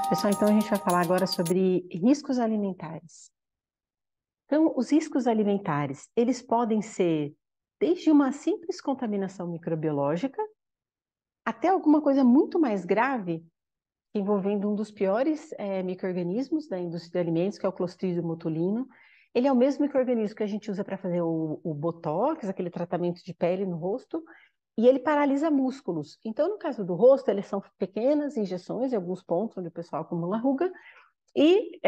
Pessoal, então a gente vai falar agora sobre riscos alimentares. Então, os riscos alimentares, eles podem ser desde uma simples contaminação microbiológica até alguma coisa muito mais grave, envolvendo um dos piores micro-organismos da indústria de alimentos, que é o Clostridium botulinum. Ele é o mesmo micro-organismo que a gente usa para fazer o Botox, aquele tratamento de pele no rosto, e ele paralisa músculos. Então, no caso do rosto, eles são pequenas injeções em alguns pontos onde o pessoal acumula ruga, e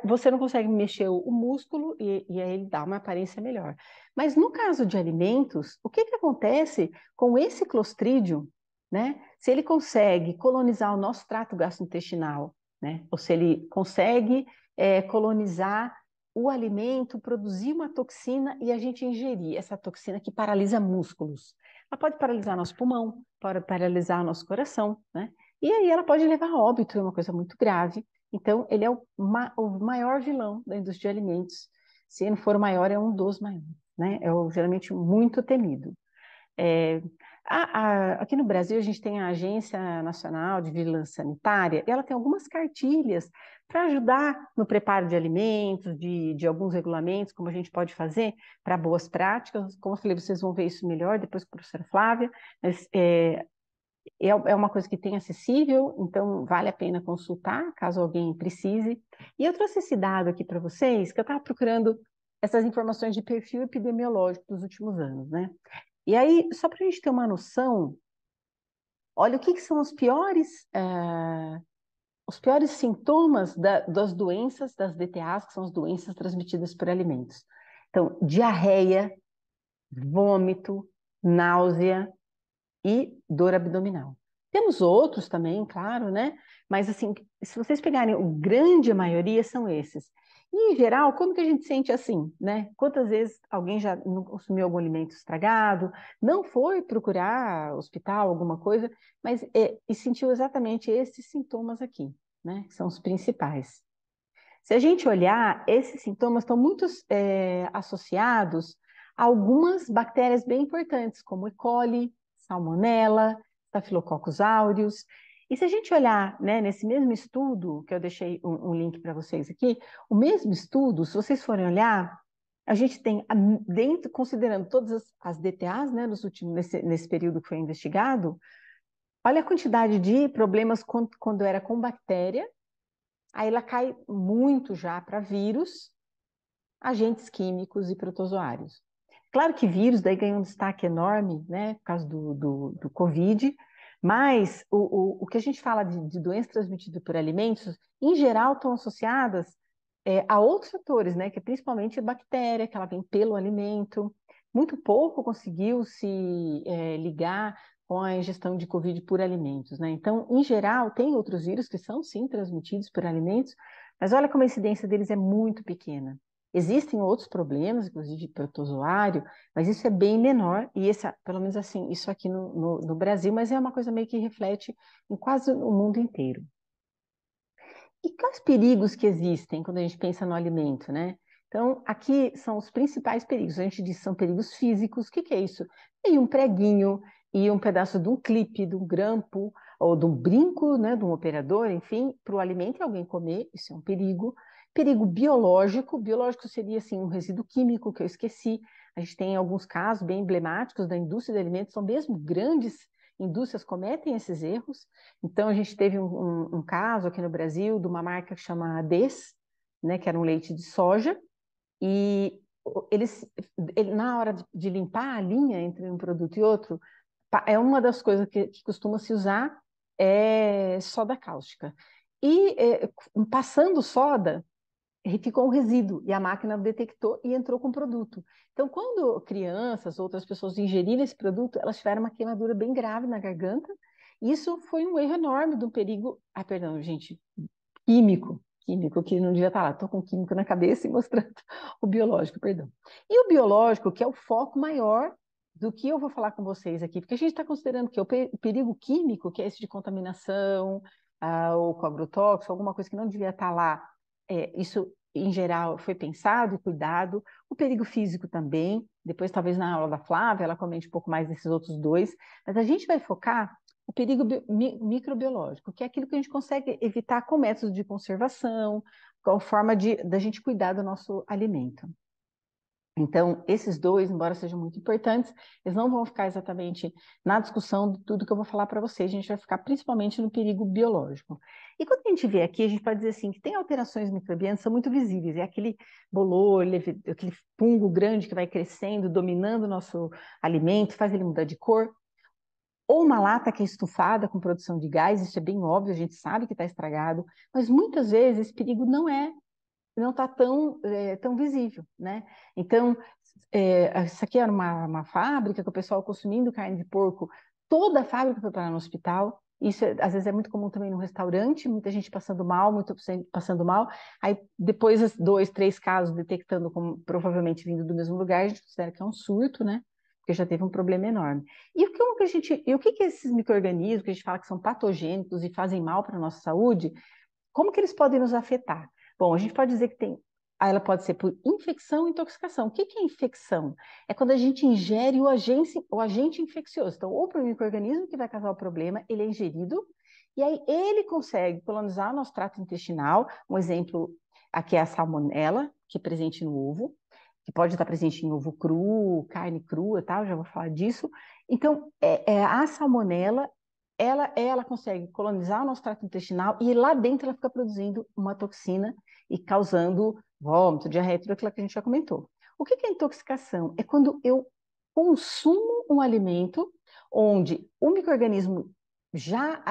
você não consegue mexer o músculo e aí ele dá uma aparência melhor. Mas no caso de alimentos, o que acontece com esse Clostridium, né? Se ele consegue colonizar o nosso trato gastrointestinal, né? Ou se ele consegue colonizar o alimento, produzir uma toxina e a gente ingerir essa toxina que paralisa músculos. Ela pode paralisar nosso pulmão, pode paralisar nosso coração, né? E aí ela pode levar a óbito, é uma coisa muito grave. Então, ele é o maior vilão da indústria de alimentos. Se não for o maior, é um dos maiores, né? Geralmente muito temido. Aqui no Brasil, a gente tem a Agência Nacional de Vigilância Sanitária, e ela tem algumas cartilhas para ajudar no preparo de alimentos, de alguns regulamentos, como a gente pode fazer para boas práticas. Como eu falei, vocês vão ver isso melhor depois com a professora Flávia. Mas, é uma coisa que tem acessível, então vale a pena consultar, caso alguém precise. E eu trouxe esse dado aqui para vocês, que eu estava procurando essas informações de perfil epidemiológico dos últimos anos, né? E aí, só para a gente ter uma noção, olha o que são os piores sintomas das doenças, das DTAs, que são as doenças transmitidas por alimentos. Então, diarreia, vômito, náusea e dor abdominal. Temos outros também, claro, né? Mas, assim, se vocês pegarem, a grande maioria são esses. E, em geral, como que a gente sente assim, né? Quantas vezes alguém já não consumiu algum alimento estragado, não foi procurar hospital, alguma coisa, mas e sentiu exatamente esses sintomas aqui, né? Que são os principais. Se a gente olhar, esses sintomas estão muito associados a algumas bactérias bem importantes, como E. coli, Salmonella, Staphylococcus aureus. E se a gente olhar, né, nesse mesmo estudo, que eu deixei um link para vocês aqui, o mesmo estudo, se vocês forem olhar, a gente tem, dentro, considerando todas as DTAs, né, nesse período que foi investigado, olha a quantidade de problemas quando era com bactéria. Aí ela cai muito já para vírus, agentes químicos e protozoários. Claro que vírus daí ganha um destaque enorme, né, por causa do Covid, mas o que a gente fala de doenças transmitidas por alimentos, em geral, estão associadas a outros fatores, né, que é principalmente a bactéria, que ela vem pelo alimento. Muito pouco conseguiu se ligar com a ingestão de Covid por alimentos, né? Então, em geral, tem outros vírus que são, sim, transmitidos por alimentos, mas olha como a incidência deles é muito pequena. Existem outros problemas, inclusive de protozoário, mas isso é bem menor, e esse, pelo menos assim, isso aqui no Brasil, mas é uma coisa meio que reflete em quase o mundo inteiro. E quais perigos que existem quando a gente pensa no alimento, né? Então, aqui são os principais perigos. A gente diz que são perigos físicos. O que é isso? E um preguinho, e um pedaço de um clipe, de um grampo, ou de um brinco, né, de um operador, enfim, para o alimento e alguém comer, isso é um perigo. Perigo biológico. Biológico seria, assim, um resíduo químico que eu esqueci. A gente tem alguns casos bem emblemáticos da indústria de alimentos, são mesmo grandes indústrias cometem esses erros. Então, a gente teve um caso aqui no Brasil de uma marca que chama Ades, né, que era um leite de soja, e na hora de limpar a linha entre um produto e outro, é uma das coisas que costuma se usar é soda cáustica. E passando soda, ficou um resíduo, e a máquina detectou e entrou com o produto. Então, quando crianças, outras pessoas ingeriram esse produto, elas tiveram uma queimadura bem grave na garganta. Isso foi um erro enorme do perigo, perdão, gente, químico, que não devia estar lá, estou com químico na cabeça e mostrando o biológico, perdão. E o biológico, que é o foco maior do que eu vou falar com vocês aqui, porque a gente está considerando que o perigo químico, que é esse de contaminação, ou com agrotóxico, alguma coisa que não devia estar lá, isso, em geral, foi pensado e cuidado. O perigo físico também. Depois, talvez na aula da Flávia, ela comente um pouco mais desses outros dois. Mas a gente vai focar o perigo microbiológico, que é aquilo que a gente consegue evitar com métodos de conservação, com forma da gente cuidar do nosso alimento. Então, esses dois, embora sejam muito importantes, eles não vão ficar exatamente na discussão de tudo que eu vou falar para vocês, a gente vai ficar principalmente no perigo biológico. E quando a gente vê aqui, a gente pode dizer assim, que tem alterações microbianas que são muito visíveis, é aquele bolor, aquele fungo grande que vai crescendo, dominando o nosso alimento, faz ele mudar de cor, ou uma lata que é estufada com produção de gás, isso é bem óbvio, a gente sabe que está estragado, mas muitas vezes esse perigo não está tão visível, né? Então, isso aqui era uma fábrica que o pessoal consumindo carne de porco, toda a fábrica foi parar no hospital. Isso às vezes é muito comum também no restaurante, muita gente passando mal, muito passando mal. Aí depois, 2, 3 casos detectando como provavelmente vindo do mesmo lugar, a gente considera que é um surto, né? Porque já teve um problema enorme. E o que esses micro-organismos que a gente fala que são patogênicos e fazem mal para a nossa saúde, como que eles podem nos afetar? Bom, a gente pode dizer que ela pode ser por infecção e intoxicação. O que é infecção? É quando a gente ingere o agente infeccioso. Então, ou para o micro-organismo que vai causar o problema, ele é ingerido, e aí ele consegue colonizar o nosso trato intestinal. Um exemplo aqui é a salmonela, que é presente no ovo, que pode estar presente em ovo cru, carne crua, tal, já vou falar disso. Então, a salmonela, ela consegue colonizar o nosso trato intestinal e lá dentro ela fica produzindo uma toxina e causando vômito, diarreia, tudo aquilo que a gente já comentou. O que é intoxicação? É quando eu consumo um alimento onde o micro-organismo já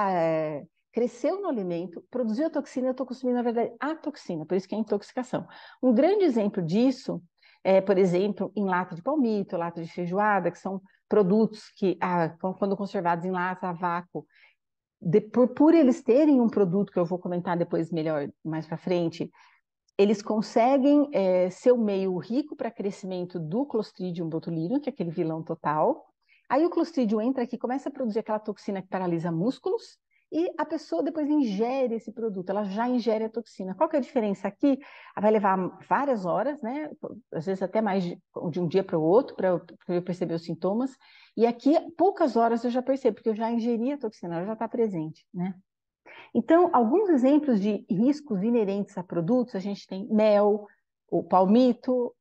cresceu no alimento, produziu a toxina, eu estou consumindo, na verdade, a toxina, por isso que é intoxicação. Um grande exemplo disso é, por exemplo, em lata de palmito, lata de feijoada, que são produtos que, quando conservados em lata a vácuo, por eles terem um produto que eu vou comentar depois melhor, mais para frente, eles conseguem ser um meio rico para crescimento do Clostridium botulinum, que é aquele vilão total. Aí o Clostridium entra aqui, começa a produzir aquela toxina que paralisa músculos, e a pessoa depois ingere esse produto, ela já ingere a toxina. Qual que é a diferença aqui? Vai levar várias horas, né? Às vezes até mais de um dia para o outro, para eu perceber os sintomas. E aqui, poucas horas eu já percebo, porque eu já ingeri a toxina, ela já está presente, né? Então, alguns exemplos de riscos inerentes a produtos, a gente tem mel, o palmito,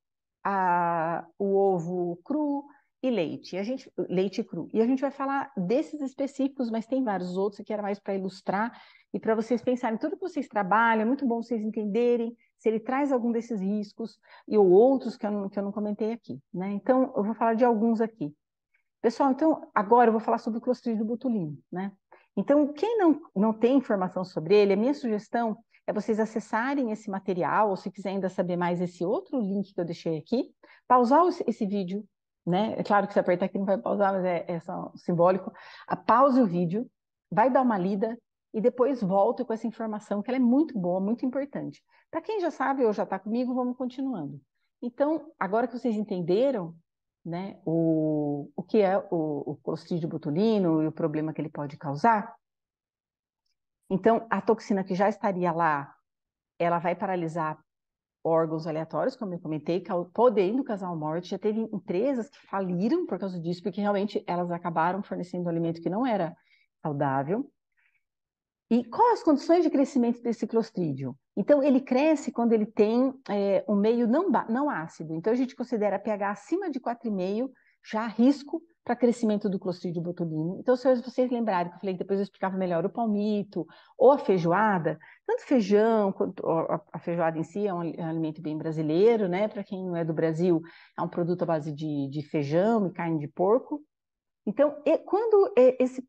o ovo cru e leite. Leite cru. E a gente vai falar desses específicos, mas tem vários outros que era mais para ilustrar e para vocês pensarem tudo que vocês trabalham, é muito bom vocês entenderem se ele traz algum desses riscos e ou outros que eu não comentei aqui, né? Então, eu vou falar de alguns aqui. Pessoal, então, agora eu vou falar sobre o Clostridium botulinum, né? Então, quem não tem informação sobre ele, a minha sugestão é vocês acessarem esse material, ou se quiser ainda saber mais, esse outro link que eu deixei aqui, pausar esse vídeo, né? É claro que se apertar aqui não vai pausar, mas é só simbólico. Pause o vídeo, vai dar uma lida e depois volta com essa informação, que ela é muito boa, muito importante. Para quem já sabe ou já está comigo, vamos continuando. Então, agora que vocês entenderam, né, o que é o Clostridium botulinum e o problema que ele pode causar. Então, a toxina que já estaria lá, ela vai paralisar órgãos aleatórios, como eu comentei, podendo causar morte. Já teve empresas que faliram por causa disso, porque realmente elas acabaram fornecendo um alimento que não era saudável. E quais as condições de crescimento desse Clostridium? Então, ele cresce quando ele tem um meio não ácido. Então, a gente considera pH acima de 4,5 já risco para crescimento do Clostridium botulinum. Então, se vocês lembrarem que eu falei que depois eu explicava melhor o palmito ou a feijoada, tanto feijão quanto a feijoada em si é um alimento bem brasileiro, né? Para quem não é do Brasil, é um produto à base de feijão e carne de porco. Então, quando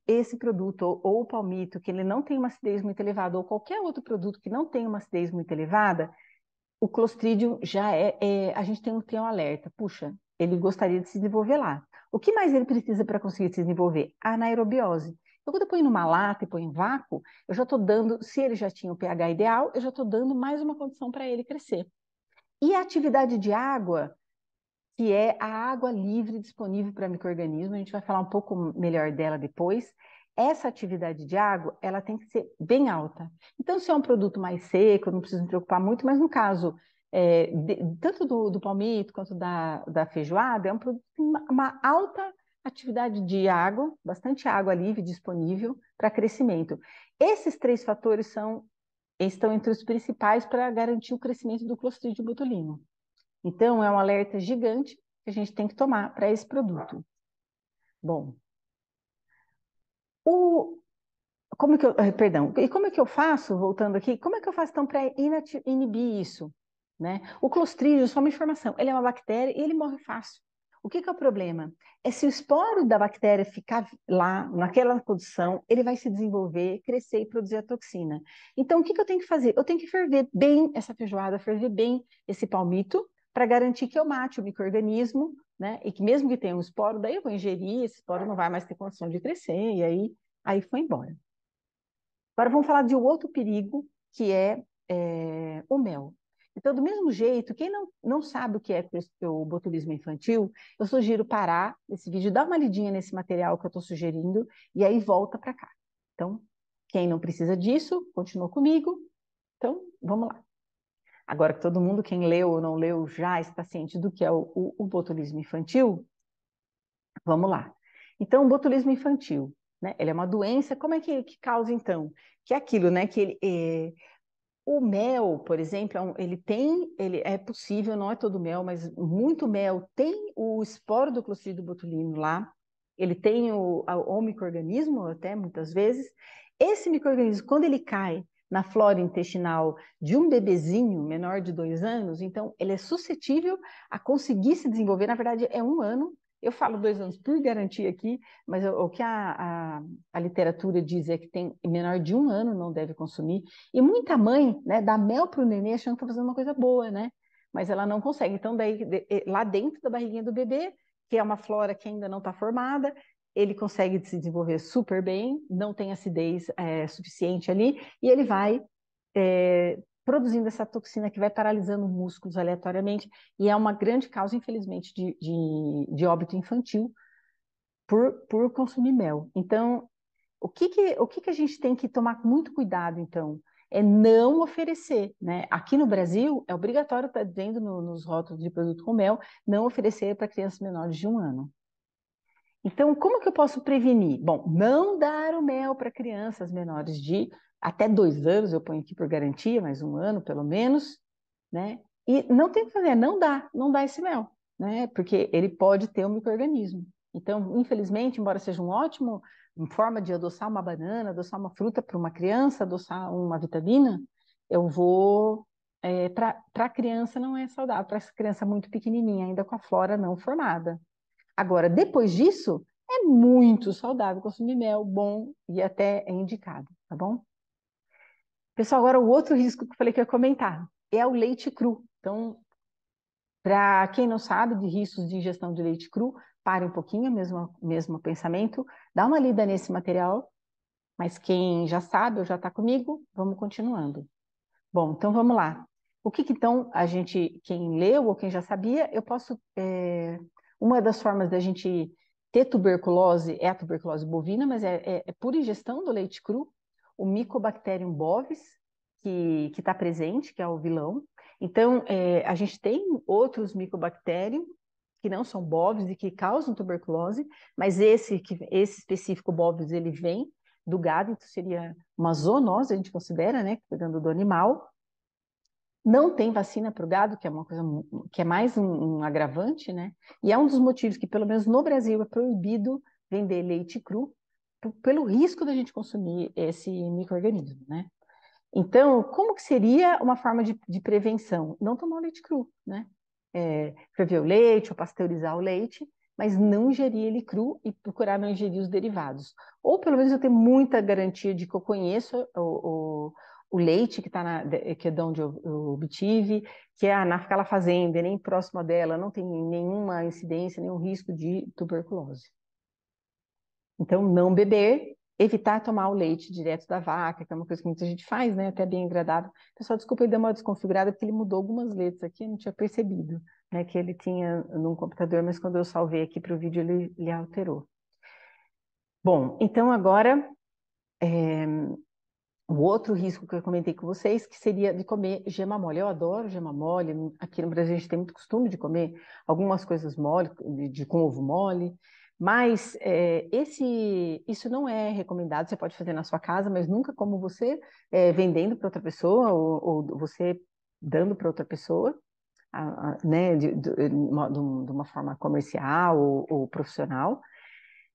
esse produto, ou o palmito, que ele não tem uma acidez muito elevada, ou qualquer outro produto que não tem uma acidez muito elevada, o Clostridium já a gente tem um alerta. Puxa, ele gostaria de se desenvolver lá. O que mais ele precisa para conseguir se desenvolver? A anaerobiose. Então, quando eu ponho numa lata e ponho em vácuo, eu já estou dando, se ele já tinha o pH ideal, eu já estou dando mais uma condição para ele crescer. E a atividade de água, que é a água livre disponível para micro-organismo. A gente vai falar um pouco melhor dela depois. Essa atividade de água, ela tem que ser bem alta. Então, se é um produto mais seco, eu não preciso me preocupar muito, mas no caso, tanto do palmito quanto da feijoada, é um produto que tem uma alta atividade de água, bastante água livre disponível para crescimento. Esses 3 fatores estão entre os principais para garantir o crescimento do Clostridium botulinum. Então, é um alerta gigante que a gente tem que tomar para esse produto. Bom, como é que eu faço, voltando aqui, como é que eu faço então para inibir isso? Né? O Clostridium, só uma informação, ele é uma bactéria e ele morre fácil. O que é o problema? É se o esporo da bactéria ficar lá, naquela condição, ele vai se desenvolver, crescer e produzir a toxina. Então, o que eu tenho que fazer? Eu tenho que ferver bem essa feijoada, ferver bem esse palmito, para garantir que eu mate o micro-organismo, né? E que mesmo que tenha um esporo, daí eu vou ingerir, esse esporo não vai mais ter condição de crescer, e aí foi embora. Agora vamos falar de um outro perigo, que é, o mel. Então, do mesmo jeito, quem não sabe o que é o botulismo infantil, eu sugiro parar esse vídeo, dar uma lidinha nesse material que eu estou sugerindo, e aí volta para cá. Então, quem não precisa disso, continua comigo. Então, vamos lá. Agora que todo mundo, quem leu ou não leu, já está ciente do que é o botulismo infantil, vamos lá. Então, o botulismo infantil, né? Ele é uma doença, como é que causa, então? Que é aquilo, né? O mel, por exemplo, ele é possível, não é todo mel, mas muito mel tem o esporo do Clostridium botulinum lá, ele tem o micro-organismo, até muitas vezes. Esse micro-organismo, quando ele cai na flora intestinal de um bebezinho menor de 2 anos, então ele é suscetível a conseguir se desenvolver, na verdade é 1 ano, eu falo 2 anos por garantia aqui, mas o que a literatura diz é que tem menor de 1 ano não deve consumir, e muita mãe, né, dá mel para o nenê achando que está fazendo uma coisa boa, né? Mas ela não consegue. Então, daí, lá dentro da barriguinha do bebê, que é uma flora que ainda não está formada, ele consegue se desenvolver super bem, não tem acidez suficiente ali, e ele vai produzindo essa toxina que vai paralisando músculos aleatoriamente, e é uma grande causa, infelizmente, de óbito infantil por consumir mel. Então, o que a gente tem que tomar muito cuidado, então? É não oferecer, né? Aqui no Brasil, é obrigatório estar dizendo nos rótulos de produto com mel, não oferecer para crianças menores de 1 ano. Então, como que eu posso prevenir? Bom, não dar o mel para crianças menores de até 2 anos, eu ponho aqui por garantia, mas 1 ano pelo menos, né? E não tem o que fazer, não dá esse mel, né? Porque ele pode ter um micro-organismo. Então, infelizmente, embora seja um ótimo forma de adoçar uma banana, adoçar uma fruta para uma criança, adoçar uma vitamina, eu vou para a criança não é saudável, para essa criança muito pequenininha, ainda com a flora não formada. Agora, depois disso, é muito saudável consumir mel, bom e até é indicado, tá bom? Pessoal, agora o outro risco que eu falei que eu ia comentar é o leite cru. Então, para quem não sabe de riscos de ingestão de leite cru, pare um pouquinho, mesmo pensamento, dá uma lida nesse material, mas quem já sabe ou já está comigo, vamos continuando. Bom, então vamos lá. O que então quem leu ou quem já sabia, eu posso. Uma das formas da gente ter tuberculose é a tuberculose bovina, mas é por ingestão do leite cru, o Mycobacterium bovis, que está presente, que é o vilão. Então, a gente tem outros Mycobacterium que não são bovis e que causam tuberculose, mas esse específico bovis, ele vem do gado, então seria uma zoonose, a gente considera, né, pegando do animal. Não tem vacina para o gado, que é uma coisa que é mais um agravante, né? E é um dos motivos que, pelo menos no Brasil, é proibido vender leite cru pelo risco da gente consumir esse micro-organismo, né? Então, como que seria uma forma de prevenção? Não tomar o leite cru, né? Ferver o leite ou pasteurizar o leite, mas não ingerir ele cru e procurar não ingerir os derivados. Ou pelo menos eu tenho muita garantia de que eu conheço o leite que é de onde eu obtive, que é naquela fazenda, nem próxima dela, não tem nenhuma incidência, nenhum risco de tuberculose. Então, não beber, evitar tomar o leite direto da vaca, que é uma coisa que muita gente faz, né? Até bem agradável. Pessoal, desculpa, ele deu uma desconfigurada porque ele mudou algumas letras aqui, eu não tinha percebido, né? Que ele tinha num computador, mas quando eu salvei aqui para o vídeo, ele alterou. Bom, então agora, o outro risco que eu comentei com vocês, que seria de comer gema mole. Eu adoro gema mole, aqui no Brasil a gente tem muito costume de comer algumas coisas mole, com ovo mole, Mas isso não é recomendado, você pode fazer na sua casa, mas nunca como você vendendo para outra pessoa ou você dando para outra pessoa, né, de uma forma comercial ou profissional.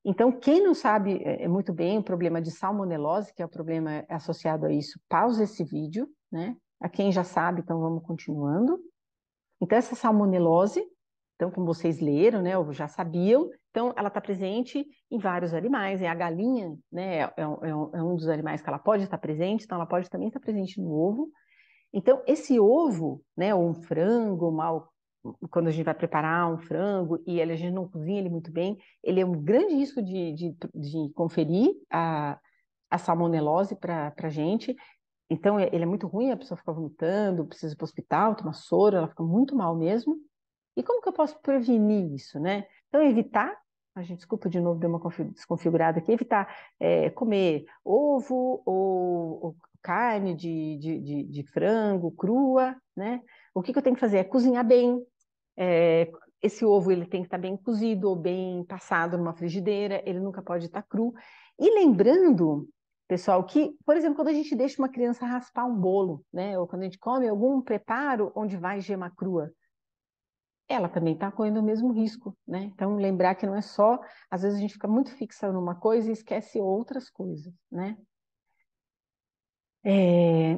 Então, quem não sabe muito bem o problema de salmonelose, que é o problema associado a isso, pausa esse vídeo, né? A quem já sabe, então vamos continuando. Então, essa salmonelose, então, como vocês leram, né, ou já sabiam, então ela está presente em vários animais. A galinha, né, é um dos animais que ela pode estar presente, então ela pode também estar presente no ovo. Então, esse ovo, né, ou um frango, quando a gente vai preparar um frango e a gente não cozinha ele muito bem, ele é um grande risco de conferir a salmonelose para a gente. Então, ele é muito ruim, a pessoa fica vomitando, precisa ir para o hospital, tomar soro, ela fica muito mal mesmo. E como que eu posso prevenir isso, né? Então, evitar, a gente, desculpa de novo, deu uma desconfigurada aqui, evitar comer ovo ou carne de frango crua, né? O que eu tenho que fazer é cozinhar bem. Esse ovo ele tem que estar bem cozido ou bem passado numa frigideira, ele nunca pode estar cru. E lembrando, pessoal, que, por exemplo, quando a gente deixa uma criança raspar um bolo, né? Ou quando a gente come algum preparo onde vai gema crua, ela também está correndo o mesmo risco, né? Então, lembrar que não é só, às vezes a gente fica muito fixado numa coisa e esquece outras coisas, né?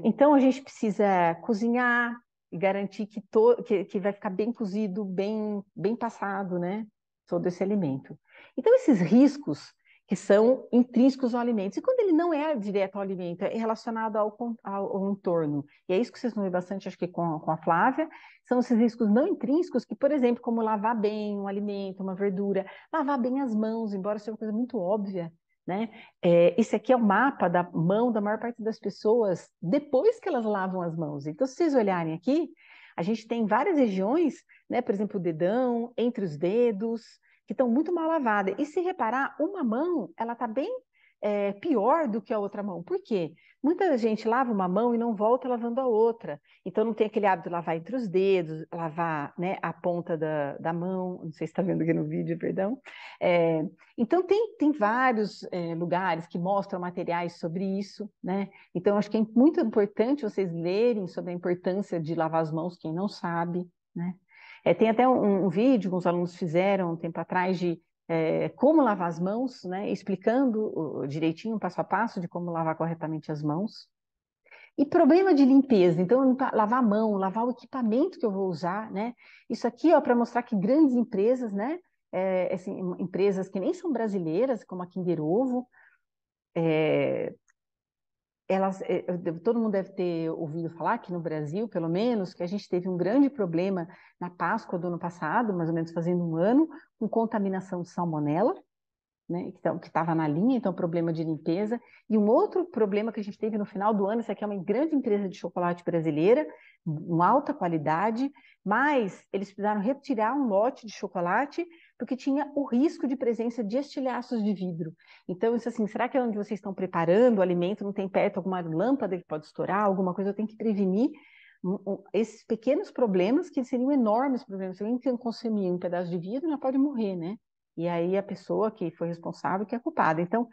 Então, a gente precisa cozinhar e garantir que vai ficar bem cozido, bem passado, né? Todo esse alimento. Então, esses riscos que são intrínsecos ao alimento. E quando ele não é direto ao alimento, é relacionado ao entorno. E é isso que vocês vão ver bastante, acho que com a Flávia, são esses riscos não intrínsecos, que, por exemplo, como lavar bem um alimento, uma verdura, lavar bem as mãos, embora seja uma coisa muito óbvia, né? Esse aqui é o mapa da mão da maior parte das pessoas depois que elas lavam as mãos. Então, se vocês olharem aqui, a gente tem várias regiões, né? Por exemplo, o dedão, entre os dedos, que estão muito mal lavadas. E se reparar, uma mão, ela está bem pior do que a outra mão. Por quê? Muita gente lava uma mão e não volta lavando a outra. Então, não tem aquele hábito de lavar entre os dedos, lavar, né, a ponta da mão. Não sei se está vendo aqui no vídeo, perdão. Então, tem vários lugares que mostram materiais sobre isso, né? Então, acho que é muito importante vocês lerem sobre a importância de lavar as mãos, quem não sabe, né? Tem até um vídeo que os alunos fizeram um tempo atrás de como lavar as mãos, né? Explicando direitinho, passo a passo, de como lavar corretamente as mãos. E problema de limpeza, então lavar a mão, lavar o equipamento que eu vou usar, né? Isso aqui, ó, para mostrar que grandes empresas, né? Assim, empresas que nem são brasileiras, como a Kinder Ovo, elas, todo mundo deve ter ouvido falar aqui no Brasil, pelo menos, que a gente teve um grande problema na Páscoa do ano passado, mais ou menos fazendo um ano, com contaminação de salmonela, né, que estava na linha, então problema de limpeza. E um outro problema que a gente teve no final do ano, isso aqui é uma grande empresa de chocolate brasileira, uma alta qualidade, mas eles precisaram retirar um lote de chocolate porque tinha o risco de presença de estilhaços de vidro. Então, isso assim, será que é onde vocês estão preparando o alimento, não tem perto alguma lâmpada que pode estourar, alguma coisa, eu tenho que prevenir esses pequenos problemas que seriam enormes problemas. Se alguém tem que consumir um pedaço de vidro, já pode morrer, né? E aí a pessoa que foi responsável que é culpada. Então,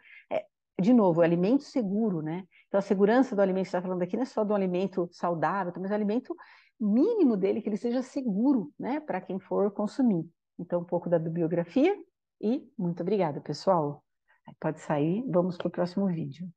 de novo, alimento seguro, né? Então, a segurança do alimento que você está falando aqui não é só do alimento saudável, mas o alimento mínimo dele, que ele seja seguro, né? Para quem for consumir. Então, um pouco da bibliografia e muito obrigada, pessoal. Pode sair, vamos para o próximo vídeo.